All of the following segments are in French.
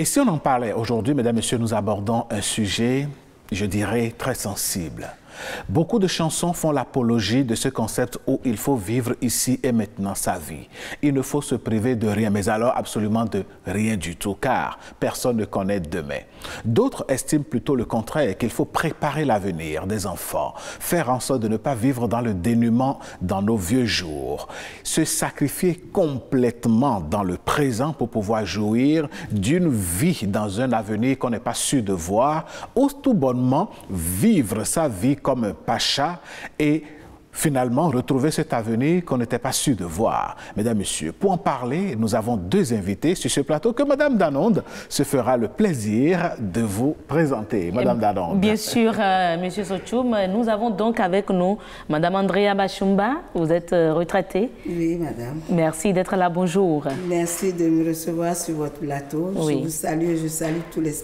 Et si on en parlait aujourd'hui, mesdames, messieurs, nous abordons un sujet, je dirais, très sensible. Beaucoup de chansons font l'apologie de ce concept où il faut vivre ici et maintenant sa vie. Il ne faut se priver de rien, mais alors absolument de rien du tout, car personne ne connaît demain. D'autres estiment plutôt le contraire, qu'il faut préparer l'avenir des enfants, faire en sorte de ne pas vivre dans le dénuement dans nos vieux jours, se sacrifier complètement dans le présent pour pouvoir jouir d'une vie dans un avenir qu'on n'est pas sûr de voir, ou tout bonnement vivre sa vie comme un pacha et finalement retrouver cet avenir qu'on n'était pas sûr de voir. Mesdames, Messieurs, pour en parler, nous avons deux invités sur ce plateau que Madame Danonde se fera le plaisir de vous présenter. Madame Danonde. Bien sûr, Monsieur Sochoum, nous avons donc avec nous Madame Andrea Bashumba. Vous êtes retraitée. Oui, Madame. Merci d'être là. Bonjour. Merci de me recevoir sur votre plateau. Oui. Je vous salue et je salue tous les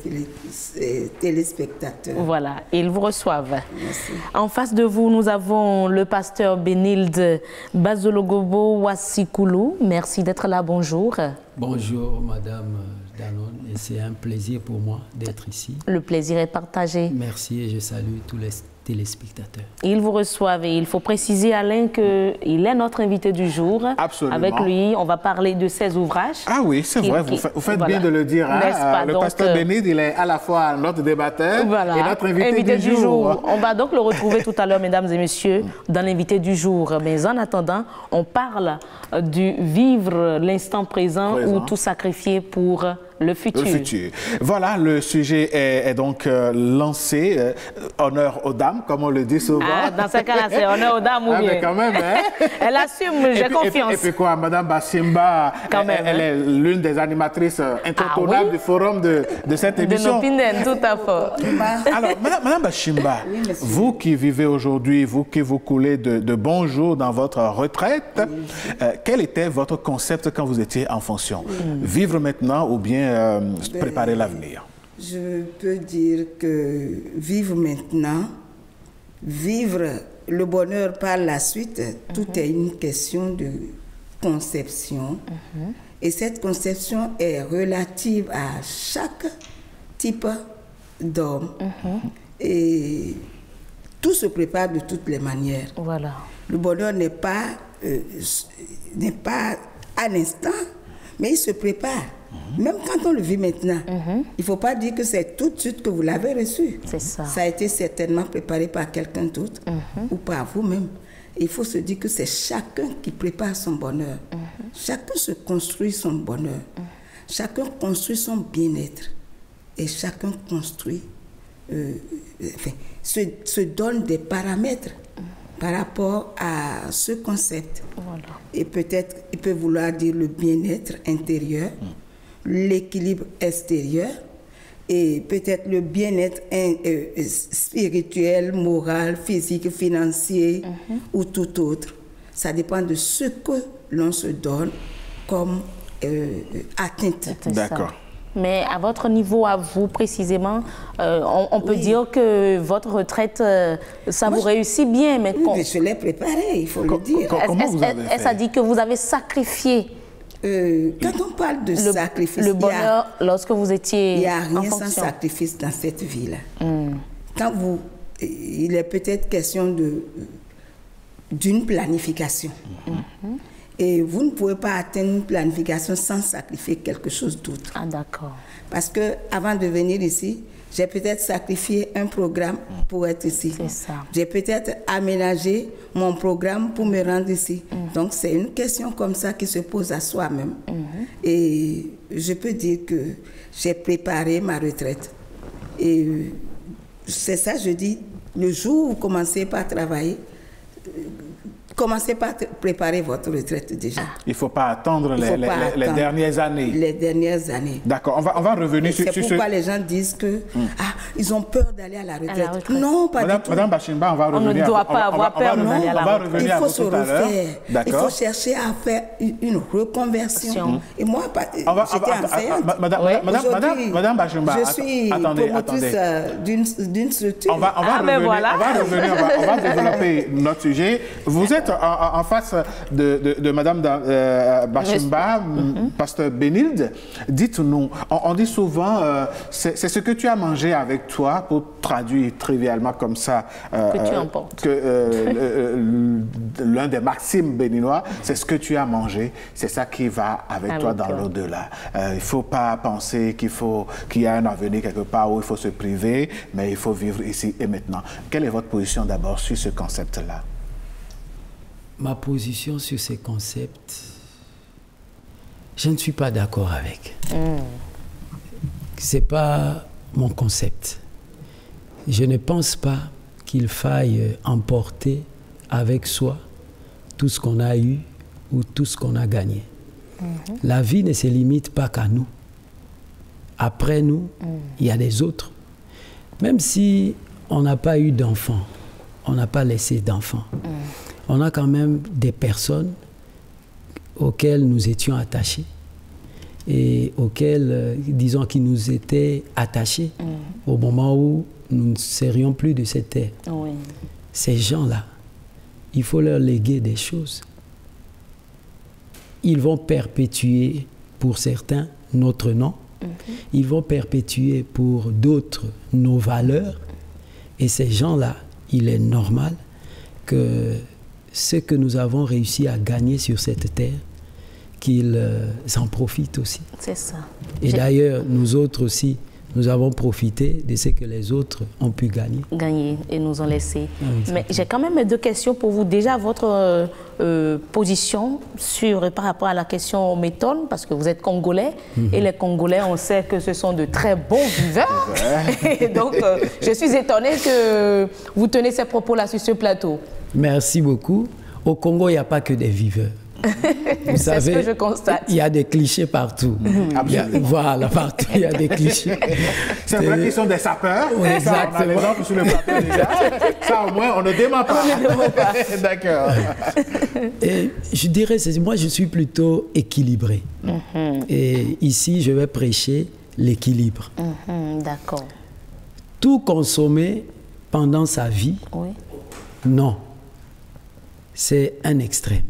téléspectateurs. Voilà, ils vous reçoivent. Merci. En face de vous, nous avons le pasteur Benilde Bazologobo Wassikulu. Merci d'être là. Bonjour. Bonjour, Madame Danone. Et c'est un plaisir pour moi d'être ici. Le plaisir est partagé. Merci et je salue tous les téléspectateurs. Ils vous reçoivent et il faut préciser, Alain, qu'il est notre invité du jour. Absolument. Avec lui, on va parler de ses ouvrages. Ah oui, c'est vrai, vous faites voilà. bien de le dire. Hein? Le pasteur Benilde, il est à la fois notre débatteur voilà, et notre invité du jour. On va donc le retrouver tout à l'heure, mesdames et messieurs, dans l'invité du jour. Mais en attendant, on parle du vivre l'instant présent ou tout sacrifier pour le futur. Le futur. Voilà, le sujet est donc lancé. Honneur aux dames, comme on le dit souvent. Ah, dans ce cas-là, c'est honneur aux dames ou bien. Mais quand même, hein? Elle assume, j'ai confiance. Et puis quoi, Madame Bashimba, elle est l'une des animatrices incontournables du forum de cette émission. De nos Pinènes, tout à fait. Alors, Madame Bashimba, oui, vous qui vivez aujourd'hui, vous qui vous coulez de bons jours dans votre retraite, quel était votre concept quand vous étiez en fonction? Vivre maintenant ou bien préparer l'avenir? Je peux dire que vivre maintenant, vivre le bonheur par la suite, tout est une question de conception. Et cette conception est relative à chaque type d'homme. Et tout se prépare de toutes les manières. Voilà. Le bonheur n'est pas à l'instant, mais il se prépare. Même quand on le vit maintenant, il ne faut pas dire que c'est tout de suite que vous l'avez reçu. C'est ça. Ça a été certainement préparé par quelqu'un d'autre ou par vous-même. Il faut se dire que c'est chacun qui prépare son bonheur. Chacun se construit son bonheur. Chacun construit son bien-être. Et chacun construit, se donne des paramètres par rapport à ce concept. Voilà. Et peut-être, il peut vouloir dire le bien-être intérieur, l'équilibre extérieur, et peut-être le bien-être spirituel, moral, physique, financier, ou tout autre. Ça dépend de ce que l'on se donne comme atteinte. D'accord. Mais à votre niveau, à vous précisément, on peut dire que votre retraite, ça vous réussit bien. Mais, mais je l'ai préparé, il faut le dire. Comment vous avez fait? Ça dit que vous avez sacrifié. Quand on parle de sacrifice, le bonheur, lorsque vous étiez en il n'y a rien fonction. sans sacrifice dans cette vie-là. Quand il est peut-être question d'une planification. Et vous ne pouvez pas atteindre une planification sans sacrifier quelque chose d'autre. Ah, d'accord. Parce que avant de venir ici, j'ai peut-être sacrifié un programme pour être ici. C'est ça. J'ai peut-être aménagé mon programme pour me rendre ici. Donc, c'est une question comme ça qui se pose à soi-même. Et je peux dire que j'ai préparé ma retraite. Et c'est ça, je dis, le jour où vous commencez par travailler, commencez par préparer votre retraite déjà. Il ne faut pas attendre les dernières années. Les dernières années. D'accord, on va revenir sur ce... C'est pourquoi les gens disent que ils ont peur d'aller à la retraite. Non, pas du tout. Madame Bashimba, on va revenir. On ne doit pas avoir peur d'aller à la retraite. Il faut se refaire. Il faut chercher à faire une reconversion. Et moi, j'étais enseignante. Madame Bashimba, je suis promotrice d'une structure. On va revenir, on va développer notre sujet. Vous êtes êtes en face de Madame Bachimba, Pasteur Benilde. Dites-nous, on dit souvent, c'est ce que tu as mangé avec toi, pour traduire trivialement comme ça, que tu emportes. L'un des maximes béninois, c'est ce que tu as mangé, c'est ça qui va avec toi dans l'au-delà. Il ne faut pas penser qu'il y a un avenir quelque part où il faut se priver, mais il faut vivre ici et maintenant. Quelle est votre position d'abord sur ce concept-là? Ma position sur ces concepts, je ne suis pas d'accord avec. Ce n'est pas mon concept. Je ne pense pas qu'il faille emporter avec soi tout ce qu'on a eu ou tout ce qu'on a gagné. La vie ne se limite pas qu'à nous. Après nous, il y a des autres. Même si on n'a pas eu d'enfants, on n'a pas laissé d'enfants, on a quand même des personnes auxquelles nous étions attachés et auxquelles, disons, qui nous étaient attachés au moment où nous ne serions plus de cette terre. Oui. Ces gens-là, il faut leur léguer des choses. Ils vont perpétuer, pour certains, notre nom. Ils vont perpétuer pour d'autres nos valeurs. Et ces gens-là, il est normal que ce que nous avons réussi à gagner sur cette terre, qu'ils en profitent aussi. C'est ça. Et d'ailleurs, nous autres aussi, nous avons profité de ce que les autres ont pu gagner. Gagner et nous ont laissé. Oui, mais j'ai quand même deux questions pour vous. Déjà, votre position par rapport à la question m'étonne, parce que vous êtes Congolais, et les Congolais, on sait que ce sont de très bons viveurs. Et donc, je suis étonnée que vous tenez ces propos-là sur ce plateau. Merci beaucoup. Au Congo, il n'y a pas que des viveurs. Vous savez, ce que je constate. Il y a des clichés partout. Voilà, partout, il y a des clichés. C'est vrai qu'ils sont des sapeurs. Oui, exactement. Ça, on a l'exemple sur le plateau déjà. Ça, au moins, on ne dément pas. D'accord. Et je dirais, moi, je suis plutôt équilibré. Et ici, je vais prêcher l'équilibre. D'accord. Tout consommer pendant sa vie, non. C'est un extrême.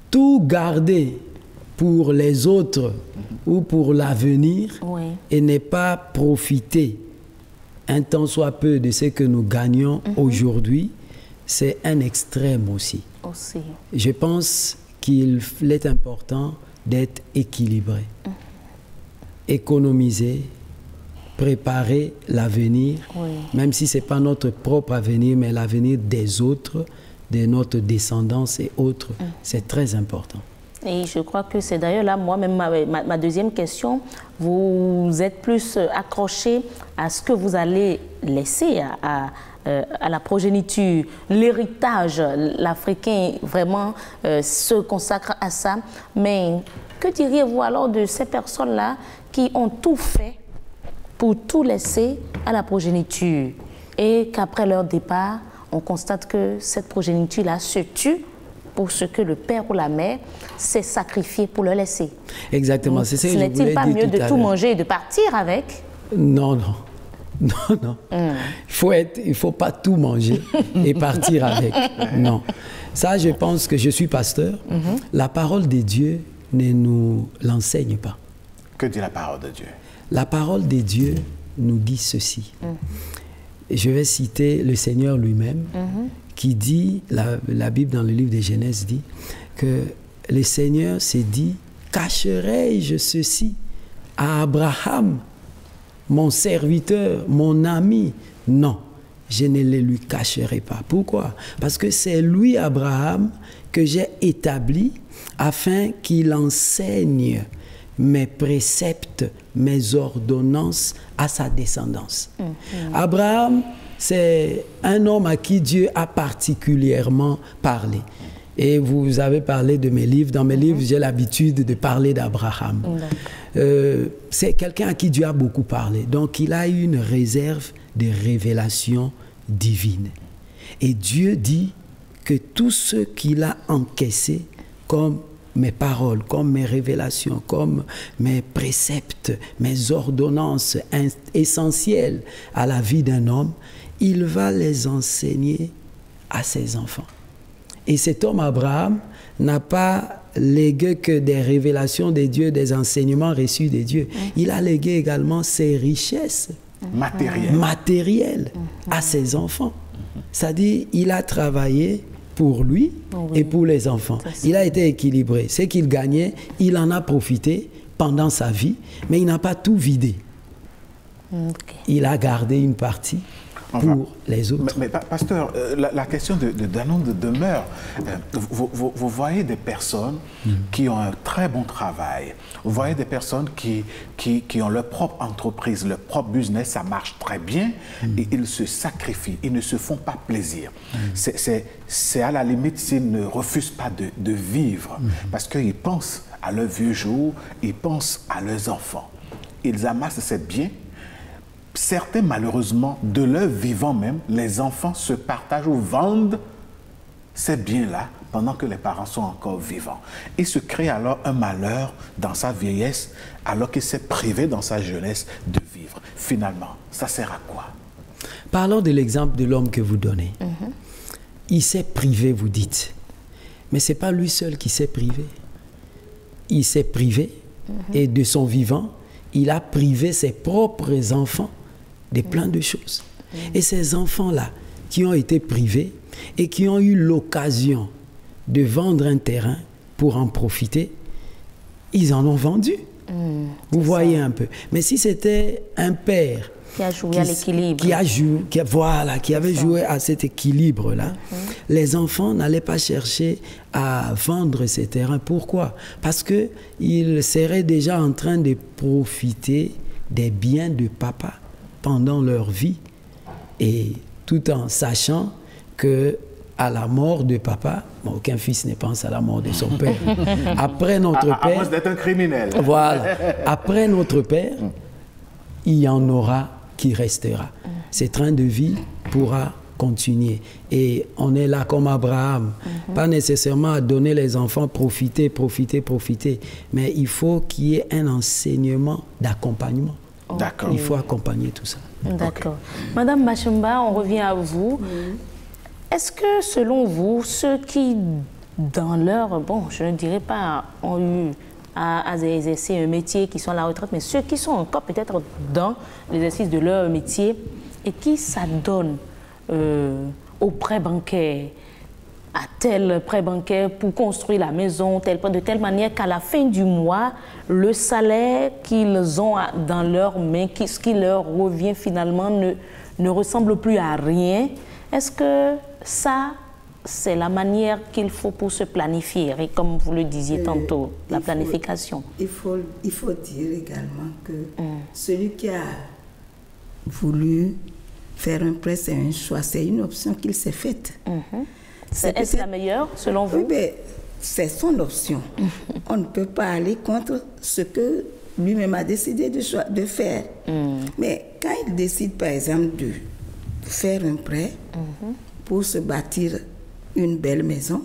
Tout garder pour les autres ou pour l'avenir et ne pas profiter un tant soit peu de ce que nous gagnons aujourd'hui, c'est un extrême aussi. Je pense qu'il est important d'être équilibré, économiser, préparer l'avenir, même si ce n'est pas notre propre avenir, mais l'avenir des autres, de notre descendance et autres, c'est très important. Et je crois que c'est d'ailleurs là, moi-même, ma deuxième question, vous êtes plus accroché à ce que vous allez laisser à la progéniture, l'héritage, l'Africain vraiment se consacre à ça. Mais que diriez-vous alors de ces personnes-là qui ont tout fait pour tout laisser à la progéniture et qu'après leur départ, on constate que cette progéniture-là se tue pour ce que le père ou la mère s'est sacrifié pour le laisser. Exactement, c'est ce que je voulais dire. N'est-il pas mieux de tout manger et de partir avec? Non, non. Non, non. Il ne faut pas tout manger et partir avec. Non. Ça, je pense que je suis pasteur. La parole de Dieu ne nous l'enseigne pas. Que dit la parole de Dieu? La parole de Dieu nous dit ceci. Je vais citer le Seigneur lui-même qui dit, la Bible dans le livre de Genèse dit que le Seigneur s'est dit, cacherai-je ceci à Abraham, mon serviteur, mon ami? Non, je ne le lui cacherai pas. Pourquoi? Parce que c'est lui, Abraham, que j'ai établi afin qu'il enseigne mes préceptes, mes ordonnances à sa descendance. Abraham, c'est un homme à qui Dieu a particulièrement parlé. Et vous avez parlé de mes livres. Dans mes livres, j'ai l'habitude de parler d'Abraham. C'est quelqu'un à qui Dieu a beaucoup parlé. Donc, il a eu une réserve de révélations divines. Et Dieu dit que tout ce qu'il a encaissé comme mes paroles, comme mes révélations, comme mes préceptes, mes ordonnances essentielles à la vie d'un homme, il va les enseigner à ses enfants. Et cet homme Abraham n'a pas légué que des révélations des dieux, des enseignements reçus des dieux. Il a légué également ses richesses matérielles à ses enfants. C'est-à-dire, il a travaillé pour lui et pour les enfants. Il a été équilibré. Ce qu'il gagnait, il en a profité pendant sa vie, mais il n'a pas tout vidé. Il a gardé une partie pour les autres. Mais pasteur, la question de Danon demeure. Vous voyez des personnes qui ont un très bon travail. Vous voyez des personnes qui ont leur propre entreprise, leur propre business, ça marche très bien et ils se sacrifient, ils ne se font pas plaisir. C'est à la limite s'ils ne refusent pas de vivre parce qu'ils pensent à leurs vieux jours, ils pensent à leurs enfants. Ils amassent ces biens. Certains, malheureusement, de leur vivant même, les enfants se partagent ou vendent ces biens-là pendant que les parents sont encore vivants. Il se crée alors un malheur dans sa vieillesse, alors qu'il s'est privé dans sa jeunesse de vivre. Finalement, ça sert à quoi? Parlons de l'exemple de l'homme que vous donnez. Il s'est privé, vous dites. Mais ce n'est pas lui seul qui s'est privé. Il s'est privé et de son vivant, il a privé ses propres enfants de plein de choses. Et ces enfants-là, qui ont été privés et qui ont eu l'occasion de vendre un terrain pour en profiter, ils en ont vendu. Vous voyez un peu. Mais si c'était un père qui a joué à l'équilibre, qui avait joué à cet équilibre-là, les enfants n'allaient pas chercher à vendre ces terrains. Pourquoi? Parce qu'ils seraient déjà en train de profiter des biens de papa pendant leur vie, et tout en sachant que à la mort de papa, aucun fils ne pense à la mort de son père. Après notre père, à moins d'être un criminel. Voilà. Après notre père, il y en aura qui restera. Ce train de vie pourra continuer. Et on est là comme Abraham, pas nécessairement à donner les enfants, profiter, mais il faut qu'il y ait un enseignement d'accompagnement. D'accord. Il faut accompagner tout ça. D'accord. Madame Machemba, on revient à vous. Est-ce que, selon vous, ceux qui, dans leur, bon, je ne dirais pas, ont eu à exercer un métier, qui sont à la retraite, mais ceux qui sont encore peut-être dans l'exercice de leur métier et qui s'adonnent au prêt bancaire, à tel prêt bancaire pour construire la maison, de telle manière qu'à la fin du mois, le salaire qu'ils ont dans leurs mains, ce qui leur revient finalement, ne ressemble plus à rien. Est-ce que ça, c'est la manière qu'il faut pour se planifier, et comme vous le disiez tantôt, la planification? Il faut dire également que celui qui a voulu faire un prêt, c'est un choix, c'est une option qu'il s'est faite. Est-ce la meilleure, selon vous? Oui, mais c'est son option. On ne peut pas aller contre ce que lui-même a décidé de faire. Mais quand il décide, par exemple, de faire un prêt pour se bâtir une belle maison,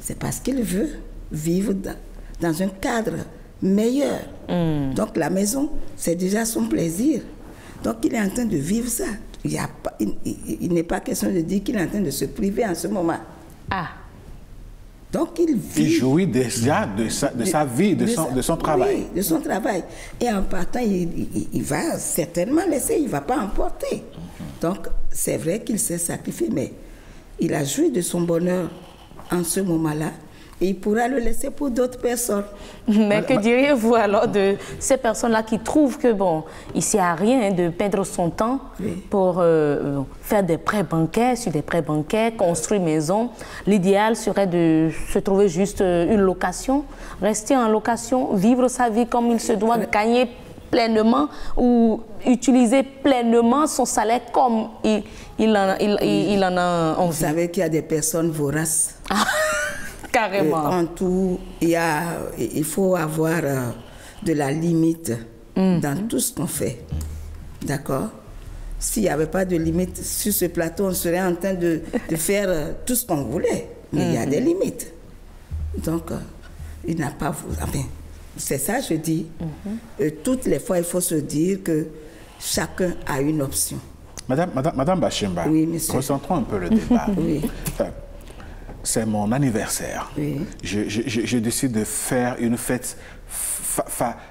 c'est parce qu'il veut vivre dans un cadre meilleur. Donc la maison, c'est déjà son plaisir. Donc il est en train de vivre ça. Il n'est pas question de dire qu'il est en train de se priver en ce moment. Donc il vit. Il jouit déjà de sa vie, de son travail. Oui, de son travail. Et en partant, il va certainement laisser, il ne va pas emporter. Donc c'est vrai qu'il s'est sacrifié, mais il a joui de son bonheur en ce moment-là. Et il pourra le laisser pour d'autres personnes. Mais que diriez-vous alors de ces personnes-là qui trouvent que, bon, il ne sert à rien de perdre son temps pour faire des prêts bancaires, sur des prêts bancaires, construire maison. L'idéal serait de se trouver juste une location, rester en location, vivre sa vie comme il se doit, gagner pleinement ou utiliser pleinement son salaire comme il en a envie. Vous savez qu'il y a des personnes voraces. Carrément. En tout, il faut avoir de la limite dans tout ce qu'on fait. D'accord? S'il n'y avait pas de limite sur ce plateau, on serait en train de faire tout ce qu'on voulait. Mais il y a des limites. Donc, il n'a pas... Enfin, c'est ça, je dis. Toutes les fois, il faut se dire que chacun a une option. Madame Bachimba, oui, monsieur. recentrons un peu le débat. Oui. C'est mon anniversaire. Oui. Je décide de faire une fête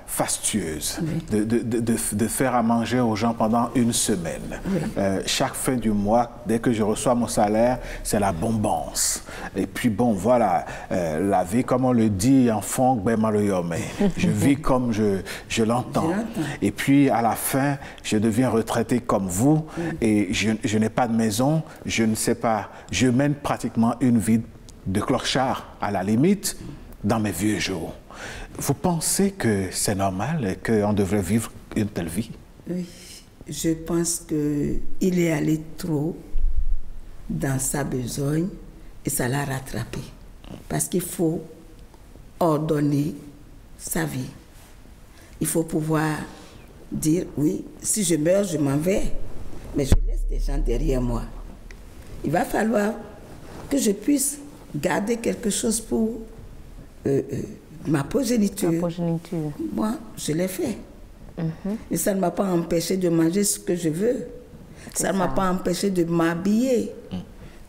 fastueuse, oui. de faire à manger aux gens pendant une semaine. Oui. Chaque fin du mois, dès que je reçois mon salaire, c'est la bombance. Et puis bon, voilà, la vie, comme on le dit en fond, je vis comme je l'entends. Et puis à la fin, je deviens retraité comme vous, et je n'ai pas de maison, je ne sais pas, je mène pratiquement une vie de clochard, à la limite, dans mes vieux jours. Vous pensez que c'est normal et qu'on devrait vivre une telle vie? Oui, je pense qu'il est allé trop dans sa besogne et ça l'a rattrapé. Parce qu'il faut ordonner sa vie. Il faut pouvoir dire, oui, si je meurs, je m'en vais, mais je laisse des gens derrière moi. Il va falloir que je puisse garder quelque chose pour ma progéniture. Moi, je l'ai fait. Mais ça ne m'a pas empêché de manger ce que je veux. Ça ne m'a pas empêché de m'habiller,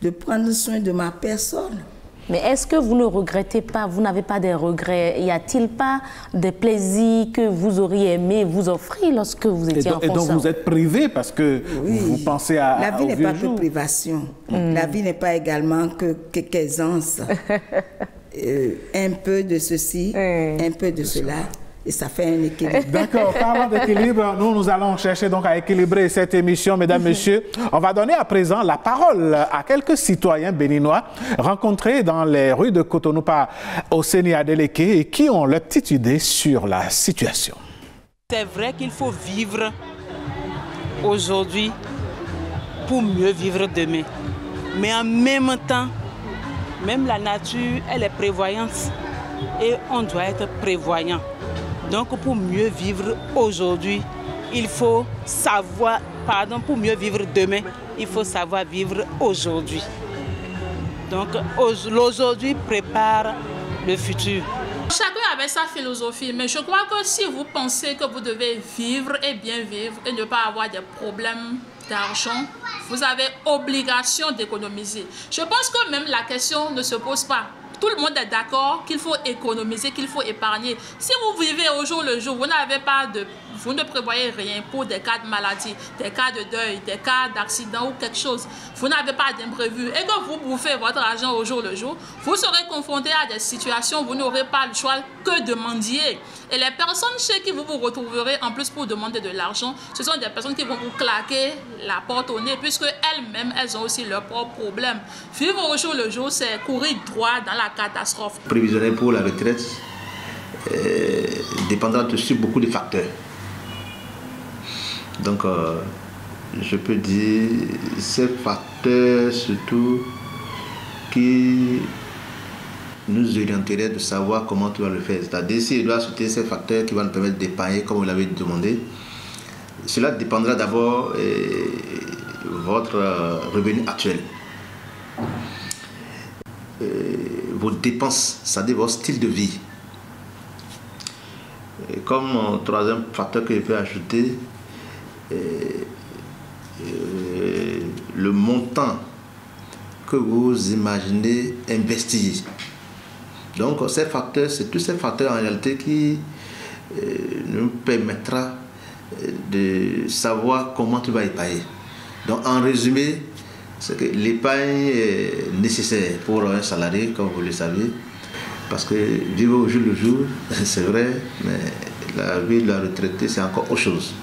de prendre soin de ma personne. Mais est-ce que vous ne regrettez pas, vous n'avez pas des regrets? Y a-t-il pas des plaisirs que vous auriez aimé vous offrir lorsque vous étiez enfant? Et donc vous êtes privé parce que vous pensez à la vie n'est pas que privation. La vie n'est pas également que qu'aisance. Un peu de ceci, un peu de cela. Et ça fait un équilibre. D'accord, parlant d'équilibre, nous allons chercher donc à équilibrer cette émission, mesdames, messieurs. On va donner à présent la parole à quelques citoyens béninois rencontrés dans les rues de Cotonou par Oseni Adeleke et qui ont leur petite idée sur la situation. C'est vrai qu'il faut vivre aujourd'hui pour mieux vivre demain. Mais en même temps, même la nature, elle est prévoyante et on doit être prévoyant. Donc pour mieux vivre aujourd'hui, il faut savoir, pour mieux vivre demain, il faut savoir vivre aujourd'hui. Donc l'aujourd'hui prépare le futur. Chacun avait sa philosophie, mais je crois que si vous pensez que vous devez vivre et bien vivre et ne pas avoir des problèmes d'argent, vous avez obligation d'économiser. Je pense que même la question ne se pose pas. Tout le monde est d'accord qu'il faut économiser, qu'il faut épargner. Si vous vivez au jour le jour, vous ne prévoyez rien pour des cas de maladie, des cas de deuil, des cas d'accident ou quelque chose. Vous n'avez pas d'imprévu et que vous bouffez votre argent au jour le jour, vous serez confronté à des situations où vous n'aurez pas le choix que de mendier. Et les personnes chez qui vous vous retrouverez en plus pour demander de l'argent, ce sont des personnes qui vont vous claquer la porte au nez puisque elles-mêmes, elles ont aussi leurs propres problèmes. Vivre au jour le jour, c'est courir droit dans la catastrophe. Prévisionnel pour la retraite dépendra de beaucoup de facteurs. Donc, je peux dire ces facteurs surtout qui nous orienteraient de savoir comment tu vas le faire. C'est-à-dire s'il doit soutenir ces facteurs qui vont nous permettre d'épargner comme vous l'avez demandé, cela dépendra d'abord de votre revenu actuel. Vos dépenses, c'est-à-dire votre style de vie. Et comme troisième facteur que je peux ajouter, le montant que vous imaginez investir. Donc ces facteurs, c'est tous ces facteurs en réalité qui nous permettra de savoir comment tu vas épargner. Donc en résumé, c'est que l'épargne est nécessaire pour un salarié, comme vous le savez, parce que vivre au jour le jour, c'est vrai, mais la vie de la retraité, c'est encore autre chose.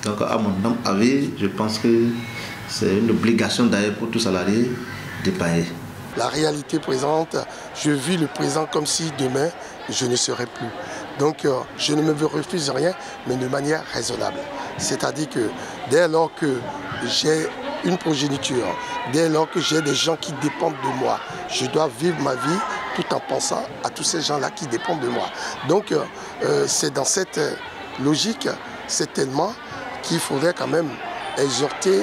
Donc à mon avis, je pense que c'est une obligation d'ailleurs pour tout salarié d'épargner. La réalité présente, je vis le présent comme si demain, je ne serais plus. Donc je ne me refuse rien, mais de manière raisonnable. C'est-à-dire que dès lors que j'ai une progéniture, dès lors que j'ai des gens qui dépendent de moi, je dois vivre ma vie tout en pensant à tous ces gens-là qui dépendent de moi. Donc c'est dans cette logique, certainement, qu'il faudrait quand même exhorter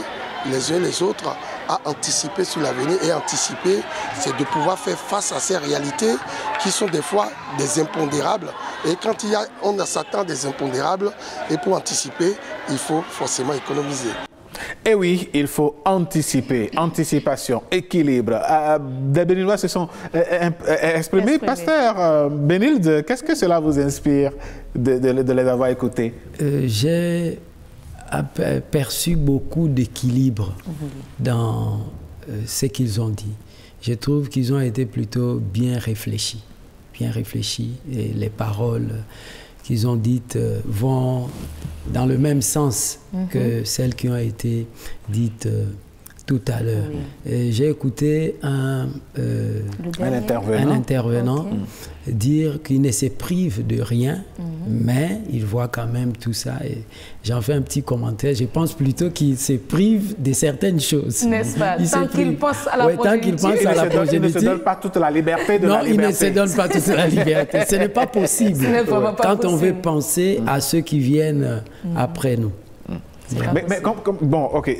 les uns les autres à anticiper sur l'avenir. Et anticiper, c'est de pouvoir faire face à ces réalités qui sont des fois des impondérables. Et quand on s'attend à des impondérables, et pour anticiper, il faut forcément économiser. Et oui, il faut anticiper, anticipation, équilibre. Des Bénillois se sont exprimés. Pasteur Bénilde, qu'est-ce que cela vous inspire de les avoir écoutés? J'ai perçu beaucoup d'équilibre dans ce qu'ils ont dit. Je trouve qu'ils ont été plutôt bien réfléchis. Et les paroles qu'ils ont dites vont dans le même sens que celles qui ont été dites tout à l'heure. J'ai écouté un intervenant dire qu'il ne se prive de rien, mais il voit quand même tout ça. Et j'en fais un petit commentaire. Je pense plutôt qu'il se prive de certaines choses. N'est-ce pas? Tant qu'il pense à la progéniture. Il ne se donne pas toute la liberté de la liberté. Non, il ne se donne pas toute la liberté. Ce n'est pas possible quand on veut penser à ceux qui viennent après nous. Mais bon, ok.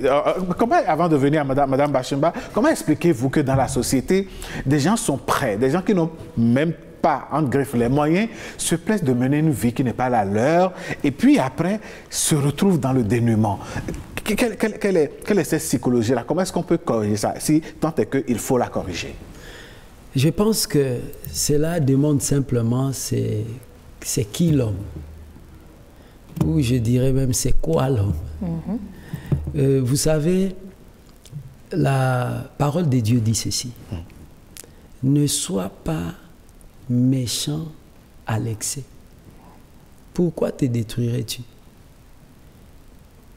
Comment, avant de venir à Madame Bashimba, comment expliquez-vous que dans la société, des gens sont prêts, des gens qui n'ont même pas, en greffe, les moyens, se plaisent de mener une vie qui n'est pas la leur, et puis après, se retrouvent dans le dénuement? Quelle est cette psychologie-là? Comment est-ce qu'on peut corriger ça, si tant est qu'il faut la corriger? Je pense que cela demande simplement, c'est qui l'homme? Ou je dirais même, c'est quoi l'homme? Vous savez, la parole de Dieu dit ceci. Ne sois pas méchant à l'excès. Pourquoi te détruirais-tu?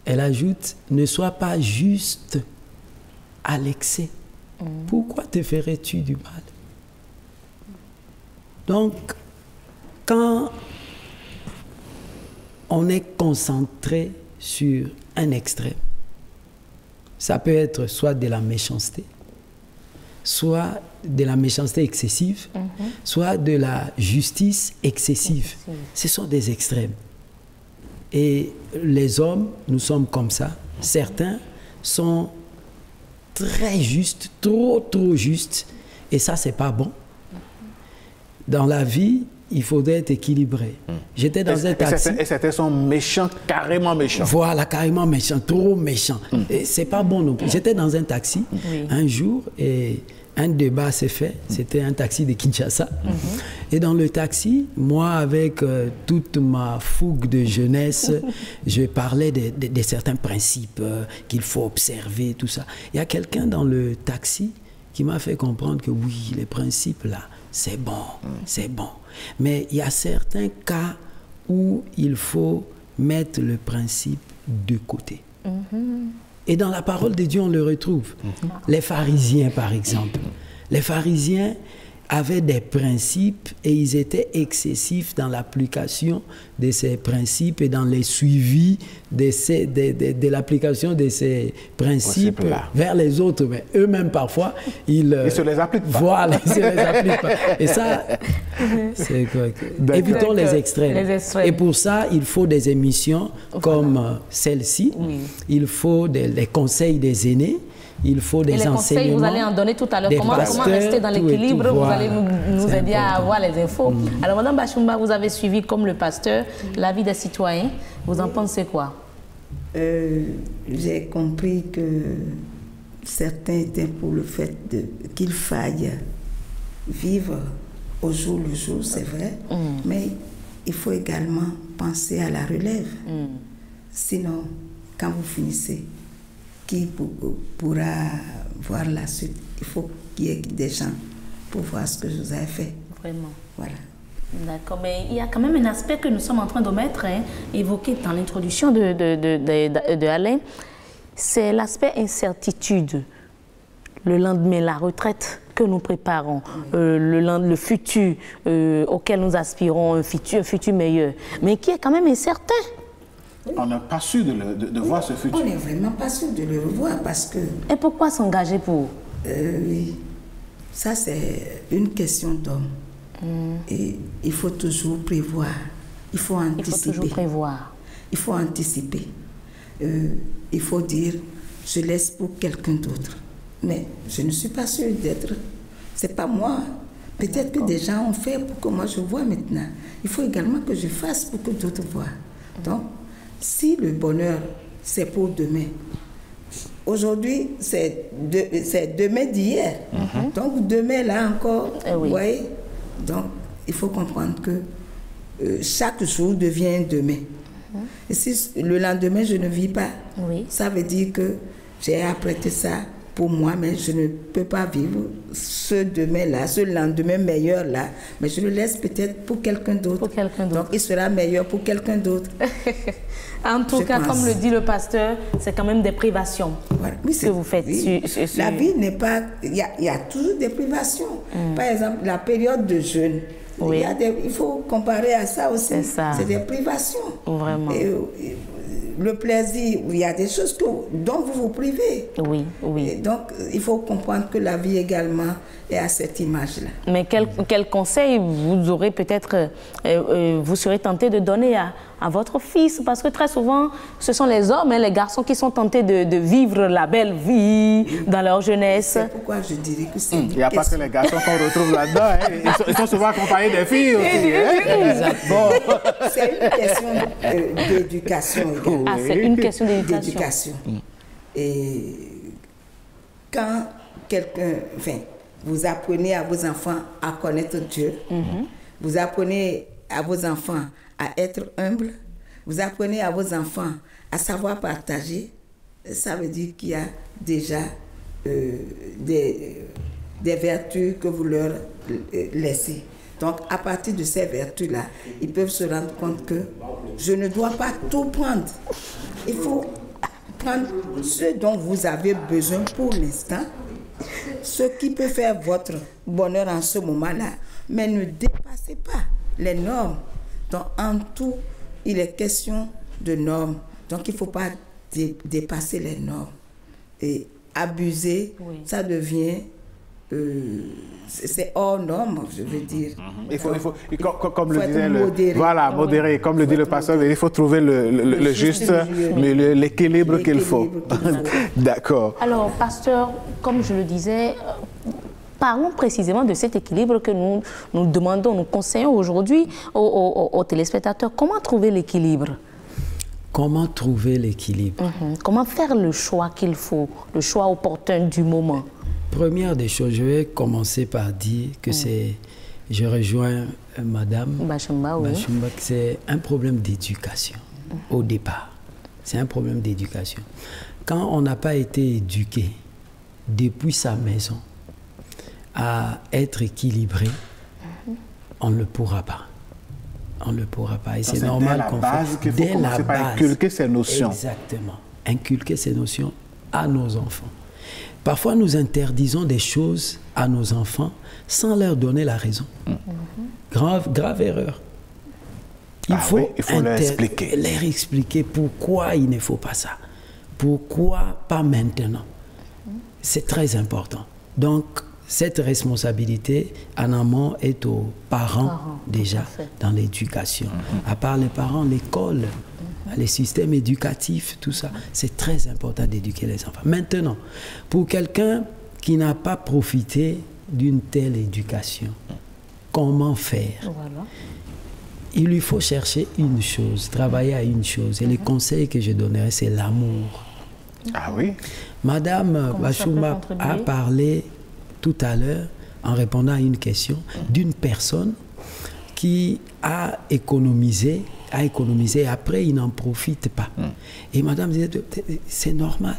Elle ajoute, ne sois pas juste à l'excès. Pourquoi te ferais-tu du mal? Donc, quand on est concentré sur un extrême, ça peut être soit de la méchanceté, soit de la méchanceté excessive, soit de la justice excessive. Ce sont des extrêmes. Et les hommes, nous sommes comme ça. Certains sont très justes, trop justes, et ça, c'est pas bon. Dans la vie, il faudrait être équilibré. J'étais dans un taxi. Et certains sont méchants, carrément méchants. Voilà, carrément méchants, trop méchants. Et c'est pas bon non plus. J'étais dans un taxi un jour et un débat s'est fait. C'était un taxi de Kinshasa. Et dans le taxi, moi, avec toute ma fougue de jeunesse, je parlais de certains principes qu'il faut observer, tout ça. Il y a quelqu'un dans le taxi qui m'a fait comprendre que oui, les principes là, c'est bon, c'est bon. Mais il y a certains cas où il faut mettre le principe de côté. Et dans la parole de Dieu, on le retrouve. Les pharisiens, par exemple. Les pharisiens avaient des principes et ils étaient excessifs dans l'application de ces principes et dans les suivis de l'application de ces principes vers les autres. Mais eux-mêmes, parfois, ils se les appliquent pas. Voilà, ils se les appliquent pas. Et ça, c'est quoi? Évitons les extrêmes. Et pour ça, il faut des émissions comme celle-ci. Il faut des conseils des aînés. Il faut des enseignements. Les conseils, vous allez en donner tout à l'heure. Comment rester dans l'équilibre? Vous allez nous aider à avoir les infos. Alors, Madame Bashimba, vous avez suivi comme le pasteur la vie des citoyens. Vous en pensez quoi? J'ai compris que certains étaient pour le fait qu'il faille vivre au jour le jour, c'est vrai. Mais il faut également penser à la relève. Sinon, quand vous finissez, qui pourra voir la suite? Il faut qu'il y ait des gens pour voir ce que je vous ai fait. Vraiment. Voilà. D'accord, mais il y a quand même un aspect que nous sommes en train d'omettre, évoqué dans l'introduction de Alain, c'est l'aspect incertitude. Le lendemain, la retraite que nous préparons, le futur auquel nous aspirons, un futur meilleur, mais qui est quand même incertain. On n'a pas su de voir ce futur. On n'est vraiment pas sûr de le revoir parce que... Et pourquoi s'engager pour? Oui, ça c'est une question d'homme. Et il faut toujours prévoir. Il faut anticiper. Il faut toujours prévoir. Il faut anticiper. Il faut dire, je laisse pour quelqu'un d'autre. Mais je ne suis pas sûre d'être... C'est pas moi. Peut-être que des gens ont fait pour que moi je vois maintenant. Il faut également que je fasse pour que d'autres voient. Donc, si le bonheur, c'est pour demain, aujourd'hui, c'est demain d'hier. Donc, demain, là encore, vous voyez. Donc, il faut comprendre que chaque jour devient demain. Et si le lendemain, je ne vis pas, ça veut dire que j'ai apprêté ça pour moi, mais je ne peux pas vivre ce demain-là, ce lendemain meilleur-là. Mais je le laisse peut-être pour quelqu'un d'autre. Donc, il sera meilleur pour quelqu'un d'autre. En tout cas, comme le dit le pasteur, c'est quand même des privations que vous faites. La vie n'est pas... Il y a toujours des privations. Par exemple, la période de jeûne. Il faut comparer à ça aussi. C'est des privations. Vraiment. Le plaisir, il y a des choses dont vous vous privez. Et donc, il faut comprendre que la vie également est à cette image-là. Mais quel conseil vous aurez peut-être, vous serez tenté de donner à votre fils? Parce que très souvent, ce sont les hommes, les garçons qui sont tentés de vivre la belle vie dans leur jeunesse. C'est pourquoi je dirais que c'est Il n'y a pas que les garçons qu'on retrouve là-dedans. Ils sont souvent accompagnés des filles aussi. Exactement. C'est une question d'éducation également. C'est une question d'éducation. Et quand quelqu'un... vous apprenez à vos enfants à connaître Dieu. Vous apprenez à vos enfants à être humbles. Vous apprenez à vos enfants à savoir partager. Ça veut dire qu'il y a déjà des vertus que vous leur laissez. Donc, à partir de ces vertus-là, ils peuvent se rendre compte que je ne dois pas tout prendre. Il faut prendre ce dont vous avez besoin pour l'instant, ce qui peut faire votre bonheur en ce moment-là, mais ne dépassez pas les normes. Donc, en tout, il est question de normes. Donc, il ne faut pas dépasser les normes. Et abuser, ça devient... c'est hors norme, je veux dire. Il faut comme le disait modéré. Comme le dit le pasteur, il faut trouver le juste, l'équilibre qu'il faut. D'accord. Alors, pasteur, comme je le disais, parlons précisément de cet équilibre que nous demandons, nous conseillons aujourd'hui aux téléspectateurs. Comment trouver l'équilibre? Comment trouver l'équilibre? Comment faire le choix qu'il faut, le choix opportun du moment? Première des choses, je vais commencer par dire que je rejoins Madame Bachumba, que c'est un problème d'éducation au départ. C'est un problème d'éducation. Quand on n'a pas été éduqué depuis sa maison à être équilibré, on ne le pourra pas. On ne le pourra pas. Et c'est normal qu'on fasse dès la base. Inculquer ces notions. Exactement. Inculquer ces notions à nos enfants. Parfois, nous interdisons des choses à nos enfants sans leur donner la raison. Grave erreur. Il faut leur expliquer pourquoi il ne faut pas ça. Pourquoi pas maintenant. C'est très important. Donc, cette responsabilité en amont est aux parents déjà dans l'éducation. À part les parents, l'école, les systèmes éducatifs, tout ça, c'est très important d'éduquer les enfants. Maintenant, pour quelqu'un qui n'a pas profité d'une telle éducation, comment faire? Il lui faut chercher une chose, travailler à une chose. Et les conseils que je donnerais, c'est l'amour. Ah oui? Madame Bachumba a parlé tout à l'heure, en répondant à une question, d'une personne qui a économisé, après il n'en profite pas. Et madame disait, c'est normal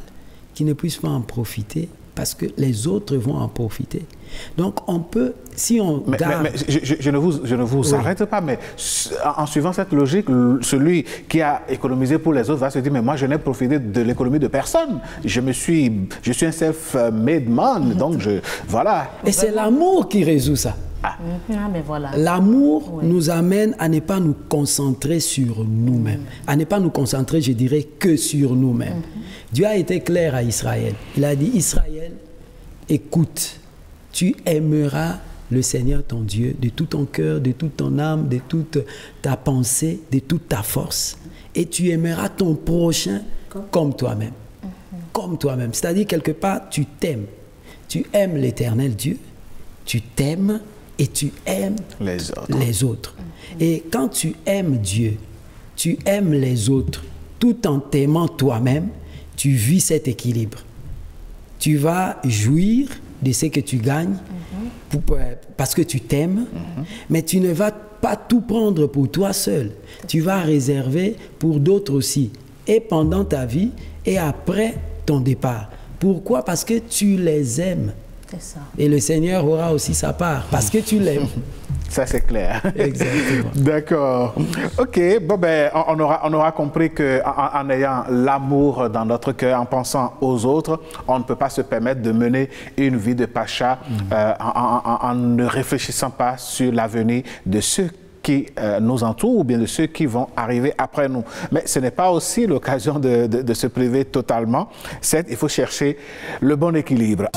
qu'il ne puisse pas en profiter parce que les autres vont en profiter. Donc on peut, si on garde... Mais je ne vous arrête pas, mais en suivant cette logique, celui qui a économisé pour les autres va se dire, mais moi je n'ai profité de l'économie de personne. Je suis un self-made man, donc voilà. Et c'est l'amour qui résout ça. Mais voilà. L'amour nous amène à ne pas nous concentrer sur nous-mêmes, à ne pas nous concentrer, je dirais, que sur nous-mêmes. Dieu a été clair à Israël. Il a dit, Israël, écoute, tu aimeras le Seigneur ton Dieu de tout ton cœur, de toute ton âme, de toute ta pensée, de toute ta force. Et tu aimeras ton prochain comme toi-même. Comme toi-même. C'est-à-dire, quelque part, tu t'aimes. Tu aimes l'Éternel Dieu, tu t'aimes et tu aimes les autres. Et quand tu aimes Dieu, tu aimes les autres, tout en t'aimant toi-même, tu vis cet équilibre. tu vas jouir de ce que tu gagnes parce que tu t'aimes, mais tu ne vas pas tout prendre pour toi seul. Tu vas réserver pour d'autres aussi, et pendant ta vie et après ton départ. Pourquoi? Parce que tu les aimes. C'est ça. Et le Seigneur aura aussi sa part, parce que tu l'aimes. Ça, c'est clair. Exactement. D'accord. OK. Bon, ben, on aura compris qu'en ayant l'amour dans notre cœur, en pensant aux autres, on ne peut pas se permettre de mener une vie de pacha en ne réfléchissant pas sur l'avenir de ceux qui nous entourent ou bien de ceux qui vont arriver après nous. Mais ce n'est pas aussi l'occasion de se priver totalement. Certes, il faut chercher le bon équilibre.